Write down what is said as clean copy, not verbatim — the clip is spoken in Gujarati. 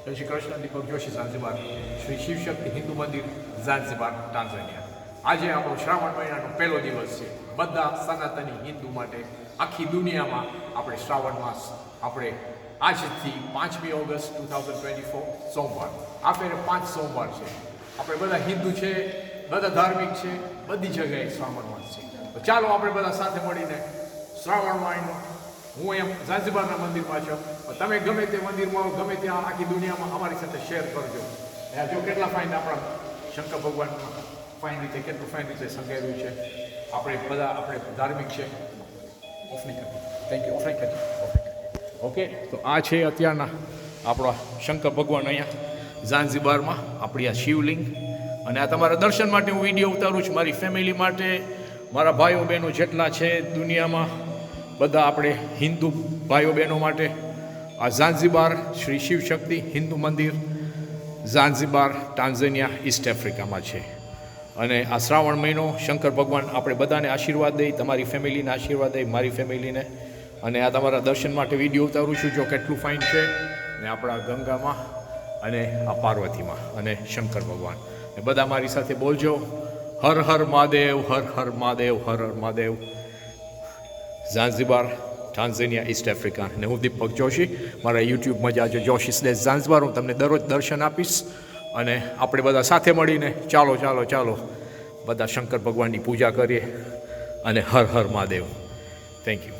જય શ્રી કૃષ્ણ. દીપક જોશી, ઝાંઝીબાર, શ્રી શિવશક્તિ હિન્દુ મંદિર, ઝાંઝીબાર, ટાંઝાનિયા. આજે આપણો શ્રાવણ મહિનાનો પહેલો દિવસ છે. બધા સનાતની હિન્દુ માટે આખી દુનિયામાં આપણે શ્રાવણ માસ આપણે આજથી 5મી ઓગસ્ટ 2024 સોમવાર. આ ફેરે 5 સોમવાર છે. આપણે બધા હિન્દુ છે, બધા ધાર્મિક છે, બધી જગ્યાએ શ્રાવણ માસ છે. તો ચાલો આપણે બધા સાથે મળીને શ્રાવણ મહિનો, હું અહીંયા ઝાંઝીબારના મંદિરમાં છું, તમે ગમે તે મંદિરમાં ગમે ત્યાં આખી દુનિયામાં અમારી સાથે શેર કરજો. જો કેટલા ફાઇન આપણા શંકર ભગવાન ફાઇન રીતે કેટલું ફાઇન રીતે સંકેલું છે. આપણે બધા આપણે ધાર્મિક છે. ઓફ નહીં કરતી, થેન્ક યુ. ઓફ નહીં કરતી, ઓકે. તો આ છે અત્યારના આપણા શંકર ભગવાન અહીંયા ઝાંઝીબારમાં, આપણી આ શિવલિંગ. અને આ તમારા દર્શન માટે હું વિડીયો ઉતારું છું, મારી ફેમિલી માટે, મારા ભાઈઓ બહેનો જેટલા છે દુનિયામાં, બધા આપણે હિન્દુ ભાઈઓ બહેનો માટે. આ ઝાંઝીબાર શ્રી શિવશક્તિ હિન્દુ મંદિર, ઝાંઝીબાર, ટાંઝાનિયા, ઈસ્ટ આફ્રિકામાં છે. અને આ શ્રાવણ મહિનો શંકર ભગવાન આપણે બધાને આશીર્વાદ દઈ, તમારી ફેમિલીને આશીર્વાદ દઈ, મારી ફેમિલીને. અને આ તમારા દર્શન માટે વિડીયો ઉતારું છું, જો કેટલું ફાઇન છે. ને આપણા ગંગામાં અને આ પાર્વતીમાં અને શંકર ભગવાન એ બધા મારી સાથે બોલજો, Har Har Mahadev, Har Har Mahadev, Har Har Mahadev. Zanzibar, Tanzania, East Africa. અને હું દીપક જોશી, મારા યુટ્યુબમાં જાજો જોશી સ્લેશ ઝાંઝીબાર. હું તમને દરરોજ દર્શન આપીશ. અને આપણે બધા સાથે મળીને ચાલો ચાલો ચાલો બધા શંકર ભગવાનની પૂજા કરીએ. અને હર હર મહાદેવ. Thank you.